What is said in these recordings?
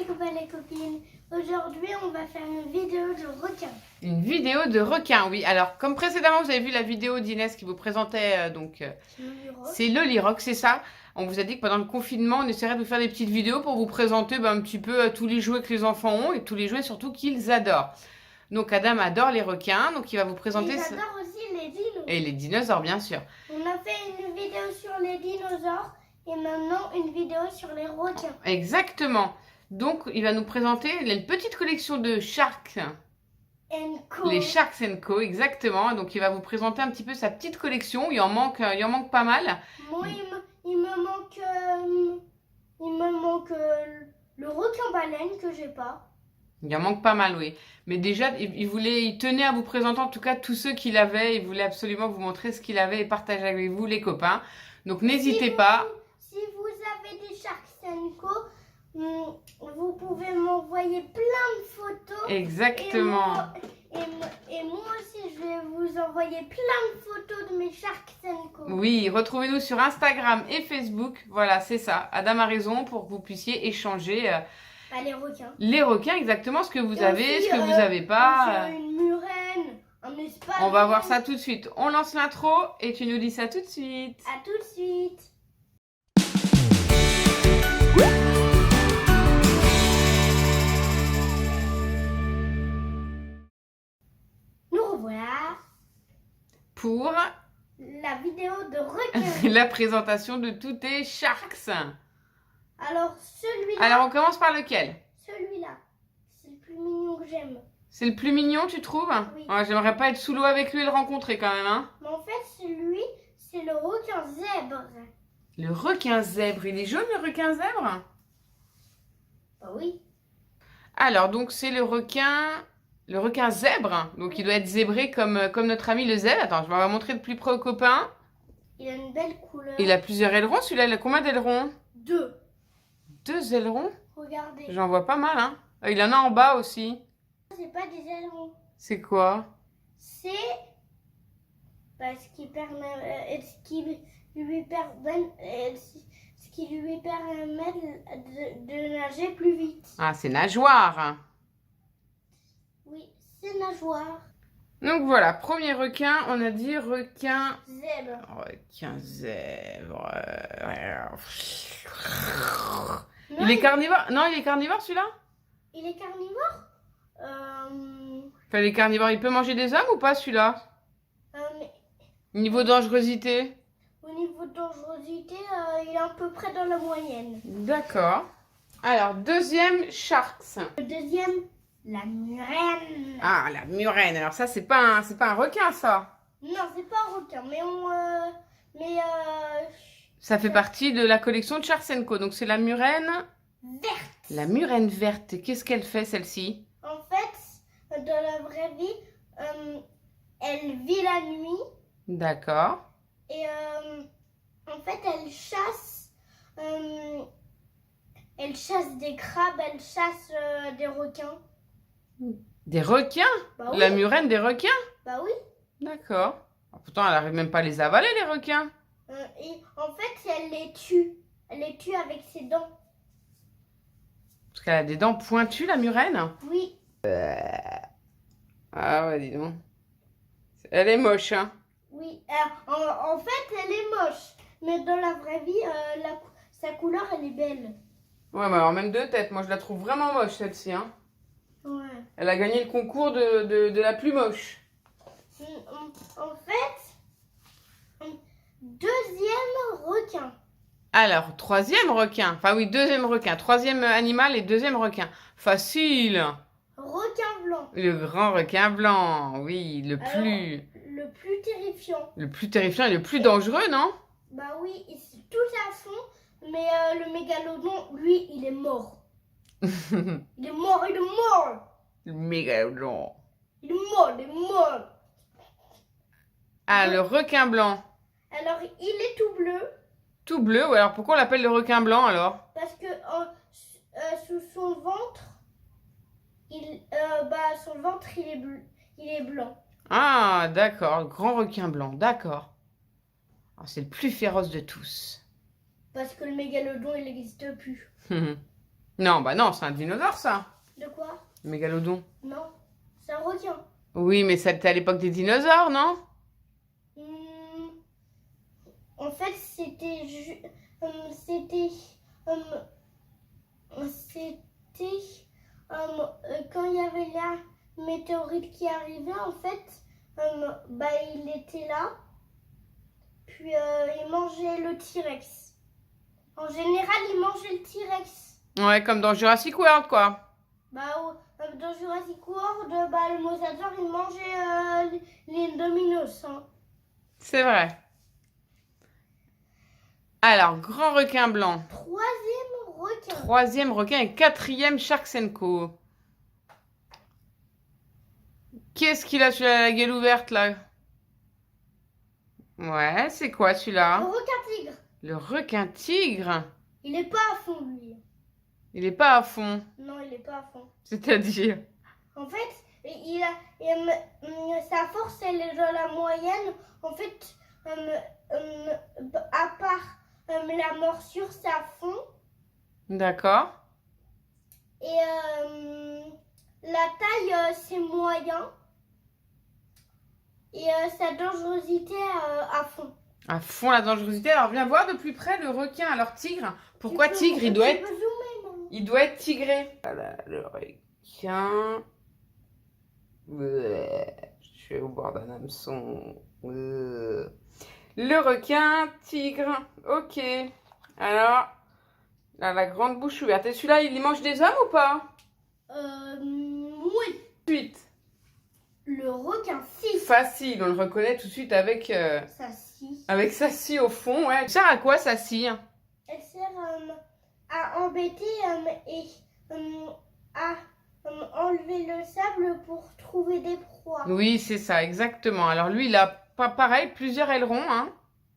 les copains et les copines. Aujourd'hui, on va faire une vidéo de requin. Une vidéo de requin, oui. Alors, comme précédemment, vous avez vu la vidéo d'Inès qui vous présentait, c'est Lolirock, c'est ça. On vous a dit que pendant le confinement, on essaierait de vous faire des petites vidéos pour vous présenter un petit peu tous les jouets que les enfants ont et tous les jouets surtout qu'ils adorent. Donc, Adam adore les requins, donc il va vous présenter... Ils adorent aussi les dinos. Et les dinosaures, bien sûr. On a fait une vidéo sur les dinosaures et maintenant une vidéo sur les requins. Exactement. Donc, il va nous présenter une petite collection de Sharks. Co. Les Sharks Co, exactement. Donc, il va vous présenter un petit peu sa petite collection. Il en manque pas mal. Moi, il me manque le requin baleine que j'ai pas. Il en manque pas mal, oui. Mais déjà, il tenait à vous présenter en tout cas tous ceux qu'il avait. Il voulait absolument vous montrer ce qu'il avait et partager avec vous, les copains. Donc, n'hésitez pas. Si vous avez des Sharks Co, vous pouvez m'envoyer plein de photos. Exactement. Et moi aussi, je vais vous envoyer plein de photos de mes Sharks Co. Oui, retrouvez-nous sur Instagram et Facebook. Voilà, c'est ça. Adam a raison pour que vous puissiez échanger... les requins. Les requins, exactement, ce que vous avez, ce que vous n'avez pas. Une murène, un espadon. On va voir ça tout de suite. On lance l'intro et tu nous dis ça tout de suite. À tout de suite. Nous revoilà Pour la vidéo de requin. la présentation de tous tes Sharks. Alors, celui-là. Alors, on commence par lequel? Celui-là. C'est le plus mignon que j'aime. C'est le plus mignon, tu trouves? Oui. Ouais, j'aimerais pas être sous l'eau avec lui et le rencontrer quand même, hein. Mais en fait, celui, c'est le requin zèbre. Le requin zèbre. Il est jaune, le requin zèbre? Bah oui. Alors, donc, c'est le requin zèbre. Donc, il doit être zébré comme notre ami le zèbre. Attends, je vais la montrer de plus près aux copains. Il a une belle couleur. Il a plusieurs ailerons. Celui-là, il a combien d'ailerons? 2. 2 ailerons? Regardez. J'en vois pas mal, hein. Il en a en bas aussi. C'est pas des ailerons. C'est quoi? C'est parce qu'il permet, ce qui lui permet de nager plus vite. Ah, c'est nageoire. Oui, c'est nageoire. Donc voilà, premier requin, on a dit requin... Zèbre. Requin zèbre. Non, Il est carnivore? Non, il est carnivore celui-là? Il est carnivore. Enfin, il est carnivore, il peut manger des hommes ou pas celui-là? Mais Niveau dangerosité? au niveau de dangerosité, il est à peu près dans la moyenne. D'accord. Alors, deuxième Sharks. Le deuxième, la murène. Ah, la murène. Alors ça, c'est pas un requin, ça. Non, c'est pas un requin, Ça fait partie de la collection de Sharks Co. Donc c'est la murène... verte. La murène verte. Qu'est-ce qu'elle fait, celle-ci? En fait, dans la vraie vie, elle vit la nuit D'accord. et en fait, elle chasse des crabes, elle chasse des requins. Des requins? Bah oui. La murène des requins? Bah oui. D'accord. Ah, pourtant, elle arrive même pas à les avaler, les requins. Et en fait, elle les tue. Elle les tue avec ses dents. Parce qu'elle a des dents pointues, la murène. Oui. Ah ouais, dis donc. Elle est moche, hein. Oui. En fait, elle est moche. Mais dans la vraie vie, sa couleur, elle est belle. Ouais, mais alors même de tête, moi je la trouve vraiment moche, celle-ci, hein. Ouais. Elle a gagné le concours de la plus moche. En fait, deuxième requin. Alors, troisième requin. Enfin oui, deuxième requin. Troisième animal et deuxième requin. Facile. Requin blanc. Le grand requin blanc. Oui, Le plus terrifiant. le plus terrifiant et le plus dangereux, non? Bah oui, il est tout à fond. Mais le mégalodon, lui, il est mort. Il est mort, il est mort. Le mégalodon. Il est mort, il est mort. Ah, le requin blanc. Alors, il est tout bleu. Tout bleu, ou alors pourquoi on l'appelle le requin blanc alors? Parce que sous son ventre, son ventre, il est blanc. Ah, d'accord, grand requin blanc, d'accord. Ah, c'est le plus féroce de tous. Parce que le mégalodon, il n'existe plus. Non, bah non, c'est un dinosaure, ça. De quoi? Mégalodon. Non, c'est un requin. Oui, mais c'était à l'époque des dinosaures, non? Hmm, En fait, c'était quand il y avait la météorite qui arrivait, en fait, bah, il était là, puis il mangeait le T-Rex. En général, il mangeait le T-Rex. Ouais, comme dans Jurassic World, quoi. Bah, dans Jurassic World, bah, le mosasaure, il mangeait les dominos. Hein. C'est vrai. Alors, grand requin blanc. Troisième requin. Troisième requin et quatrième Sharks & Co. Qu'est-ce qu'il a sur la gueule ouverte, là? Ouais, c'est quoi Le celui-là? requin tigre. Le requin tigre. Il est pas à fond, lui. Il est pas à fond. Non, il est pas à fond. C'est-à-dire? En fait, sa force, elle est dans la moyenne. En fait, à part la morsure, ça fond. D'accord. Et la taille, c'est moyen. Et sa dangerosité à fond. À fond la dangerosité. Alors, viens voir de plus près le requin. Alors, tigre. Pourquoi tigre? Il doit être... Il doit être tigré. Voilà, le requin. Je suis au bord d'un hameçon. Le requin, tigre. Ok. Alors, là, la grande bouche ouverte. Et celui-là, il mange des hommes ou pas? Oui. Ensuite. Le requin 6. Facile, on le reconnaît tout de suite avec, Ça scie. avec sa scie au fond. Ouais. Ça sert à quoi sa scie? Elle sert à embêter et à enlever le sable pour trouver des proies. Oui, c'est ça, exactement. Alors lui, il a pas pareil, plusieurs ailerons. Hein.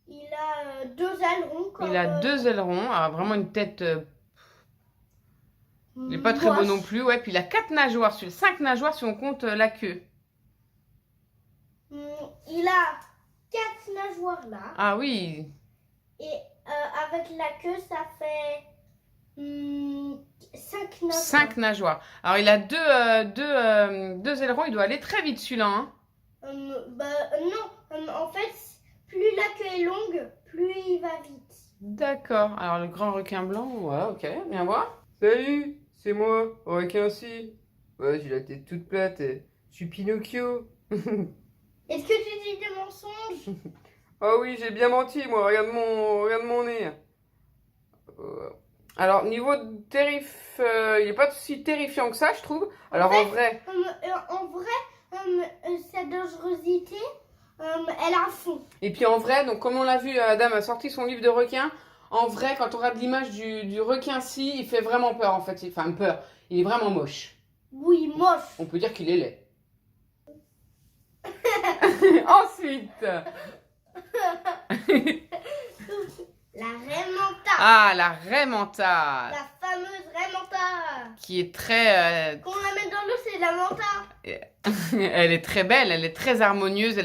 Il a 2 ailerons. Il a 2 ailerons. Alors vraiment une tête... il n'est pas très beau non plus. Ouais, puis il a 4 nageoires, 5 nageoires si on compte la queue. Il a 4 nageoires là. Ah oui. Et avec la queue, ça fait 5 nageoires. 5 nageoires. Alors il a 2 ailerons, il doit aller très vite celui-là. Hein. Non, en fait, plus la queue est longue, plus il va vite. D'accord. Alors le grand requin blanc, ouais, ok, viens voir. Salut, c'est moi, requin aussi. Ouais, j'ai la tête toute plate, je suis Pinocchio. Est-ce que tu dis des mensonges? Ah oui, j'ai bien menti, moi. Regarde mon nez. Alors, niveau terrif, il n'est pas si terrifiant que ça, je trouve. Alors, en vrai... Sa dangerosité, elle a fond. Et puis, en vrai, donc comme on l'a vu, Adam a sorti son livre de requin. En vrai, quand on regarde l'image du requin-ci, il fait vraiment peur, en fait. Enfin, peur. Il est vraiment moche. Oui, moche. On peut dire qu'il est laid. Ensuite... La raie manta. Ah, la raie manta. La fameuse raie manta. Qui est très... Quand on la met dans l'eau, c'est de la manta. Elle est très belle, elle est très harmonieuse,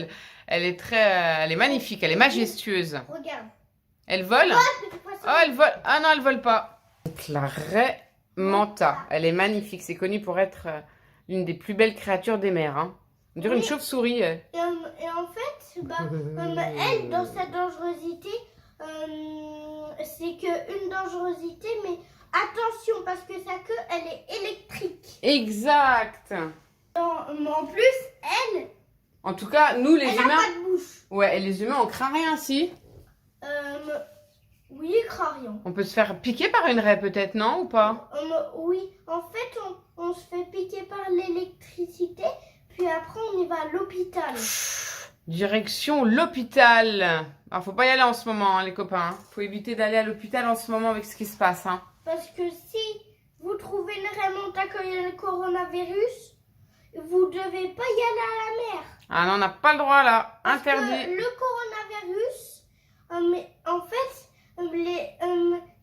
elle est magnifique, elle est majestueuse. Regarde. Elle vole? Oh, elle vole. Ah non, elle vole pas. La raie manta, elle est magnifique. C'est connu pour être l'une des plus belles créatures des mers. Hein. On dirait une chauve-souris. Et en fait, elle, dans sa dangerosité, c'est qu'une dangerosité, mais attention, parce que sa queue, elle est électrique. Exact. En plus, elle... En tout cas, nous les humains... humains... Elle n'a pas de bouche. Ouais, et les humains, on craint rien, si. Oui, craint rien. On peut se faire piquer par une raie, peut-être, non, ou pas? Oui, en fait, on se fait piquer par l'électricité, puis après, on y va à l'hôpital. Direction l'hôpital. Alors, faut pas y aller en ce moment, hein, les copains. Faut éviter d'aller à l'hôpital en ce moment avec ce qui se passe. Hein. Parce que si vous trouvez une raie manta quand il y a le coronavirus, vous devez pas y aller à la mer. Ah non, on n'a pas le droit là. Parce Interdit. que le coronavirus, mais en fait,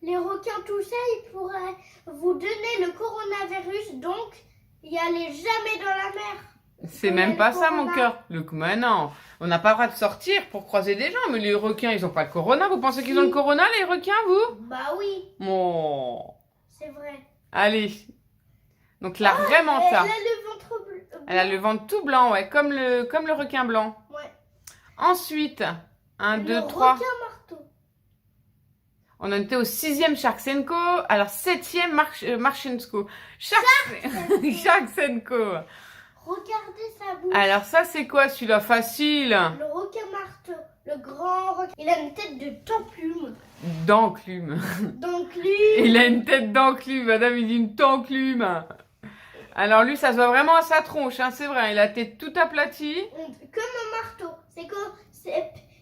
les requins, tout ça, ils pourraient vous donner le coronavirus, donc y aller jamais dans la mer. C'est même pas ça, mon cœur. Mais non, on n'a pas le droit de sortir pour croiser des gens, mais les requins, ils ont pas le corona. Vous pensez qu'ils ont le corona, les requins, vous? Bah oui. Oh. C'est vrai. Allez. Donc la vraie Elle manta. a le ventre bleu. Elle a le ventre tout blanc, ouais, comme le requin blanc. Ouais. Ensuite, 1, Le 2, 3. requin marteau. On en était au 6e Sharksenko. Alors 7e Marchensko. Sharksenko. Regardez sa bouche. Alors ça, c'est quoi celui-là? Facile. Le requin marteau. Le grand requin. Il a une tête de templume. D'enclume. D'enclume. Il a une tête d'enclume. Madame, il dit une t'enclume. Alors lui, ça se voit vraiment à sa tronche, hein, c'est vrai. Il a la tête toute aplatie. Comme un marteau.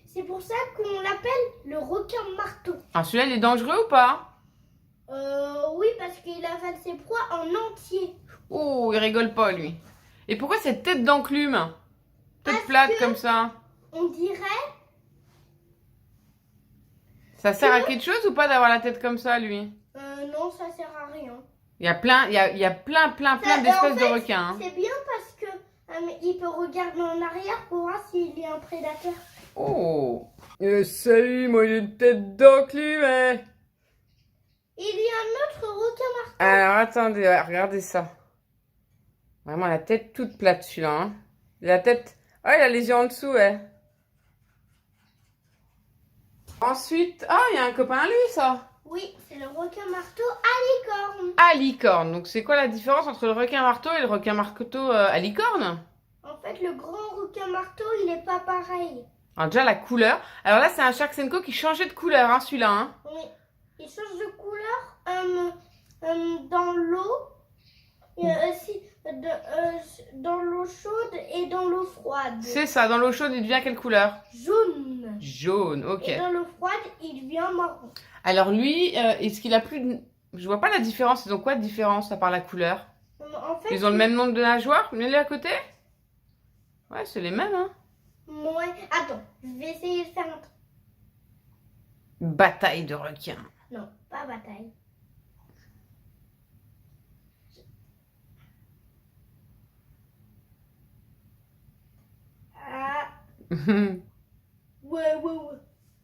C'est pour ça qu'on l'appelle le requin marteau. Alors celui-là, il est dangereux ou pas? Oui, parce qu'il avale ses proies en entier. Oh, il rigole pas, lui. Et pourquoi cette tête d'enclume? Tête Parce plate que- comme ça. On dirait... Ça sert à quelque chose ou pas d'avoir la tête comme ça, lui? Non, ça sert à rien. Il y a plein Ça, d'espèces en de fait, requins. Hein. C'est bien parce que il peut regarder en arrière pour voir s'il est un prédateur. Oh. Salut, moi j'ai une tête d'enclume, hein. Il y a un autre requin marteau. Alors attendez, ouais, regardez ça. Vraiment la tête toute plate celui-là. Hein. La tête... Oh, il a les yeux en dessous, ouais. Ensuite... Ah, il y a un copain à lui, ça. Oui, c'est le requin marteau à licorne. À licorne. Donc c'est quoi la différence entre le requin marteau et le requin marteau à licorne? En fait, le grand requin marteau, il n'est pas pareil. Alors déjà la couleur. Alors là, c'est un Sharksenko qui changeait de couleur, hein, celui-là. Hein. Oui, il change de couleur dans l'eau. Dans l'eau chaude et dans l'eau froide. C'est ça, dans l'eau chaude, il devient quelle couleur? Jaune. Jaune, ok. Et dans l'eau froide, il devient marron. Alors lui, est-ce qu'il a plus de... Je vois pas la différence. Ils ont quoi de différence à part la couleur? En fait, Ils ont le même nombre de nageoires, mais les à côté? Ouais, c'est les mêmes, hein. Ouais. Attends, je vais essayer de faire un truc. Bataille de requins. Non, pas bataille. Ah, ouais.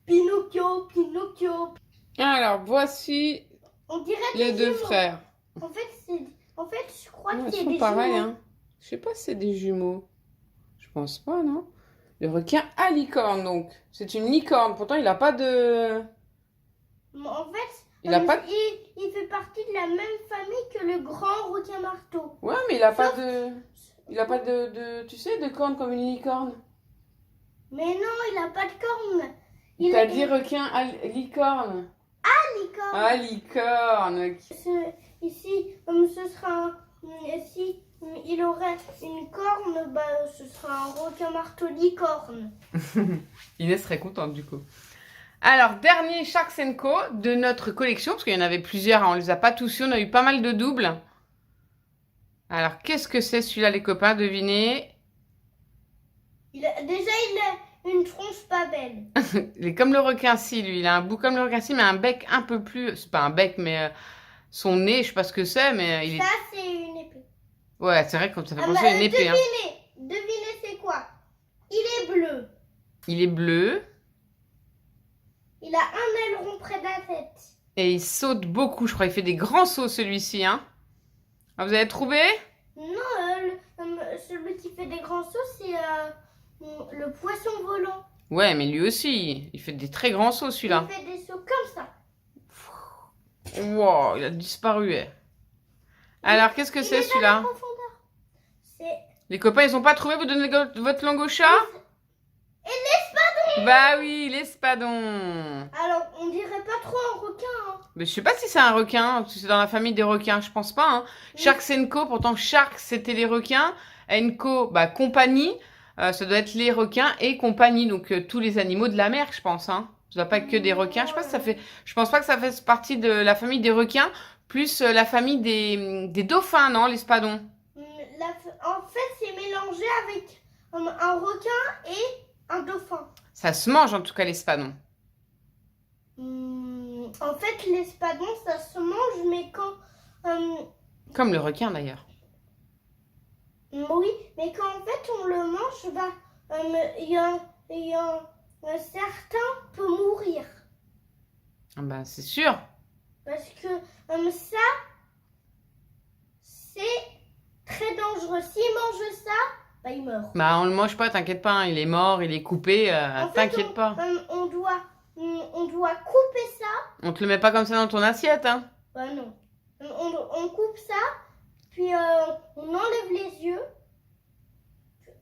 Pinocchio. Alors, voici On dirait les des deux jumeaux. frères. En fait, je crois Ouais, qu'il y ils a sont des pareils, jumeaux. hein. Je sais pas si c'est des jumeaux. Je pense pas, non? Le requin à licorne, donc. C'est une licorne. Pourtant, il a pas de... En fait, Il a pas de... il fait partie de la même famille que le grand requin marteau. Ouais, mais il a pas Sauf- de... Il a pas tu sais, de cornes comme une licorne. Mais non, il a pas de cornes. Il T'as a dit requin à licorne. licorne. Ah, licorne. Ok. Ici, ce sera si il aurait une corne, bah, ce sera un requin marteau licorne. Inès serait contente du coup. Alors, dernier Sharksenko de notre collection, parce qu'il y en avait plusieurs, hein, on les a pas tous eu, on a eu pas mal de doubles. Alors, qu'est-ce que c'est celui-là, les copains? Devinez. Il a une tronche pas belle. Il est comme le requin-ci, lui. Il a un bout comme le requin-ci, mais un bec un peu plus... C'est pas un bec, mais son nez, je sais pas ce que c'est, mais il est... Ça, c'est une épée. Ouais, c'est vrai que ça fait Ah penser bah, à une épée. Hein. Devinez c'est quoi? Il est bleu. Il est bleu Il a un aileron près de la tête. et il saute beaucoup, je crois. Il fait des grands sauts, celui-ci. Hein. Ah, vous avez trouvé? Non, celui qui fait des grands sauts, c'est le poisson volant. Ouais, mais lui aussi, il fait des très grands sauts, celui-là. Il fait des sauts comme ça. Wow, il a disparu. Eh. Alors, qu'est-ce que Il c'est, est dans celui-là? la profondeur. C'est Les copains, ils ont pas trouvé? Vous donnez votre langue au chat? et l'espadon. Bah oui, l'espadon. Alors, on dirait pas trop un requin. Hein. Mais je sais pas si c'est un requin, parce que c'est dans la famille des requins, je pense pas. Hein. Oui. Sharksenko, pourtant Shark c'était les requins, Enko, bah compagnie, ça doit être les requins et compagnie, donc tous les animaux de la mer, je pense. Hein. Ça doit pas être que des requins. Je sais pas si ça fait, je pense pas que ça fait partie de la famille des requins, plus la famille des dauphins, non, l'espadon. En fait, c'est mélangé avec un requin et un dauphin. Ça se mange en tout cas l'espadon. En fait, l'espadon, ça se mange, mais quand... Comme le requin d'ailleurs. oui, mais quand en fait on le mange, bah, certains peut mourir. Ah bah c'est sûr. Parce que ça, s'il mange ça, bah il meurt. Bah, on le mange pas, t'inquiète pas, hein, il est mort, il est coupé, t'inquiète pas. On doit couper ça. On te le met pas comme ça dans ton assiette, hein. Bah non. On coupe ça, puis on enlève les yeux,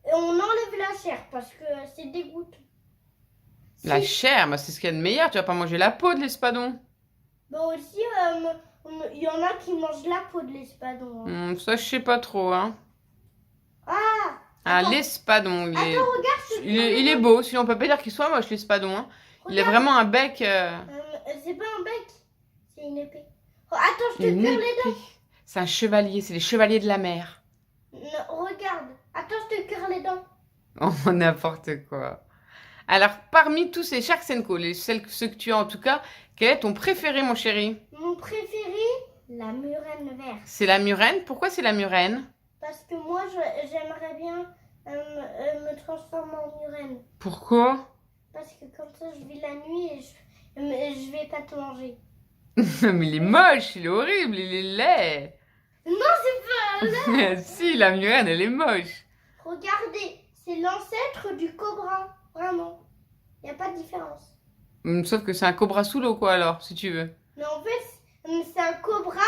et on enlève la chair, parce que c'est dégoûtant. La chair, bah, c'est ce qu'il y a de meilleur, tu vas pas manger la peau de l'espadon. Bah aussi, il y en a qui mangent la peau de l'espadon. Hein. Ça, je sais pas trop, hein. Attends. L'espadon, Attends, regarde. il est beau, si on peut pas dire qu'il soit moche, l'espadon, hein. Il a vraiment un bec... c'est pas un bec, c'est une épée. Oh, attends, je te cure les dents. C'est un chevalier, c'est les chevaliers de la mer. Non, regarde, attends, je te cure les dents. Oh, n'importe quoi. Alors, parmi tous ces Sharks & Co, ceux que tu as en tout cas, quel est ton préféré, mon chéri? Mon préféré, la murène verte. C'est la murène. Pourquoi c'est la murène? Parce que moi, j'aimerais bien me transformer en murène. Pourquoi? Parce que comme ça, je vis la nuit et je vais pas te manger. Mais il est moche, il est horrible, il est laid. Non, c'est pas laid. Si, la murène, elle est moche. Regardez, c'est l'ancêtre du cobra. Vraiment. Il n'y a pas de différence. Sauf que c'est un cobra sous l'eau, quoi, alors, si tu veux. Mais en fait, c'est un cobra,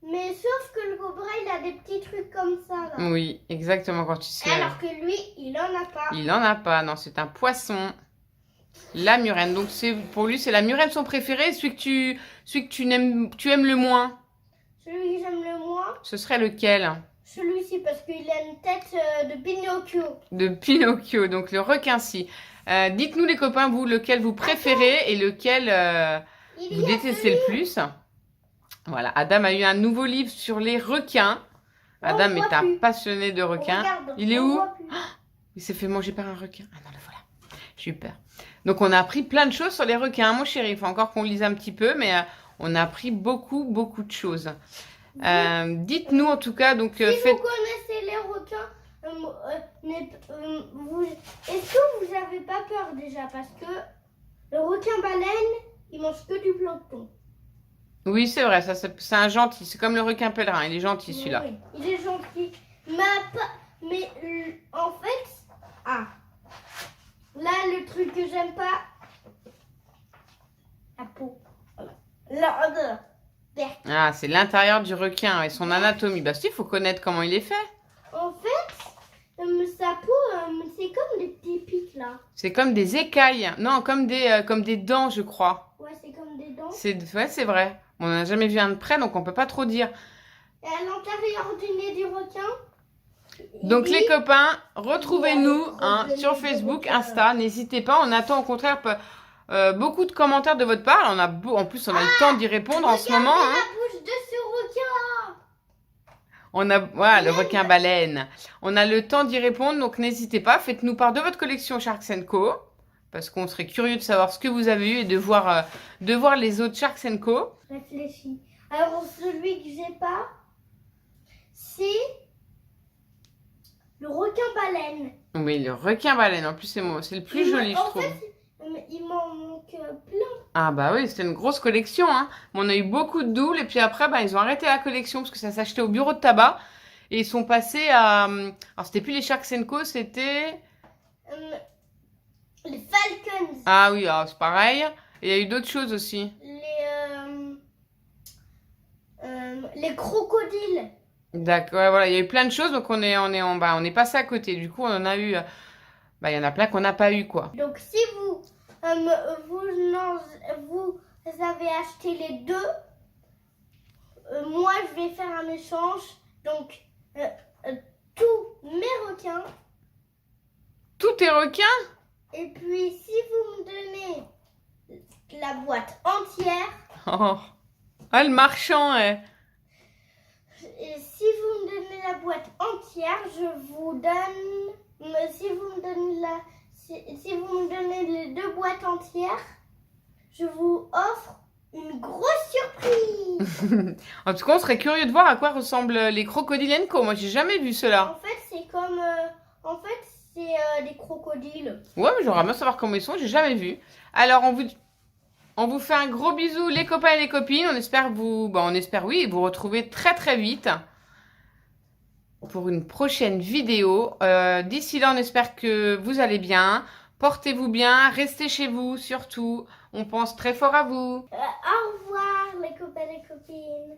mais sauf que le cobra, il a des petits trucs comme ça, là. Oui, exactement, quand tu sais. Alors que lui, il en a pas. Il en a pas, non, c'est un poisson. La murène. Donc, pour lui, c'est la murène son préféré. Celui que tu aimes le moins. Celui que j'aime le moins. Ce serait lequel? Celui-ci, parce qu'il a une tête de Pinocchio. De Pinocchio, donc le requin-ci. Dites-nous les copains, vous, lequel vous préférez et lequel vous détestez le plus. Voilà, Adam a eu un nouveau livre sur les requins. Adam est un passionné de requins. Regarde, il est où? Il s'est fait manger par un requin. Ah non, le voilà. J'ai eu peur. Donc on a appris plein de choses sur les requins, mon chéri. Il faut encore qu'on lise un petit peu, mais on a appris beaucoup de choses. Dites-nous en tout cas, donc si vous connaissez les requins, est-ce que vous n'avez pas peur déjà? Parce que le requin baleine, il mange que du plancton. Oui, c'est vrai, ça c'est un gentil. C'est comme le requin pèlerin, il est gentil celui-là. Oui, il est gentil. Mais en fait, là le truc que j'aime pas, la peau. L'odeur. Ah, c'est l'intérieur du requin et son anatomie. Bah si, il faut connaître comment il est fait. En fait, sa peau, c'est comme des petits pics là. C'est comme des écailles. Non, comme des dents, je crois. Ouais, c'est comme des dents. Ouais, c'est vrai. On n'a jamais vu un de près, donc on peut pas trop dire. Et à l'intérieur du nez du requin. Donc les copains, retrouvez-nous sur Facebook, Insta. N'hésitez pas. On attend au contraire beaucoup de commentaires de votre part. En plus, on a le temps d'y répondre en ce moment. Regardez la bouche de ce requin. Voilà, le requin baleine. On a le temps d'y répondre, donc n'hésitez pas. Faites-nous part de votre collection Sharks & Co. Parce qu'on serait curieux de savoir ce que vous avez eu et de voir les autres Sharks & Co. Réfléchis. Alors, celui que j'ai pas, c'est le requin baleine. Oui, le requin baleine. En plus, c'est le plus joli, je trouve. En fait, il m'en manque plein. Ah bah oui, c'était une grosse collection. Hein. On a eu beaucoup de doubles et puis après, ils ont arrêté la collection parce que ça s'achetait au bureau de tabac. Et ils sont passés à... Alors, c'était plus les Sharks & Co, c'était... Les Falcons. Ah oui, c'est pareil. Et il y a eu d'autres choses aussi. Les crocodiles. D'accord, ouais, voilà, il y a eu plein de choses, donc on est passé à côté. Du coup, on en a eu... il y en a plein qu'on n'a pas eu, quoi. Donc, si vous avez acheté les deux, moi, je vais faire un échange. Donc, tous mes requins. Tous tes requins? Et puis, si vous me donnez la boîte entière... Oh, le marchand, Et si vous me donnez la boîte entière, je vous donne... Si vous me donnez les deux boîtes entières, je vous offre une grosse surprise. En tout cas, on serait curieux de voir à quoi ressemblent les crocodiles & Co. Moi, j'ai jamais vu cela. En fait, c'est comme... des crocodiles. Ouais, mais j'aimerais bien savoir comment ils sont. J'ai jamais vu. Alors, on vous fait un gros bisou, les copains et les copines. On espère vous retrouver très très vite. pour une prochaine vidéo. D'ici là, on espère que vous allez bien. Portez-vous bien, restez chez vous surtout. On pense très fort à vous. Au revoir les copains et copines.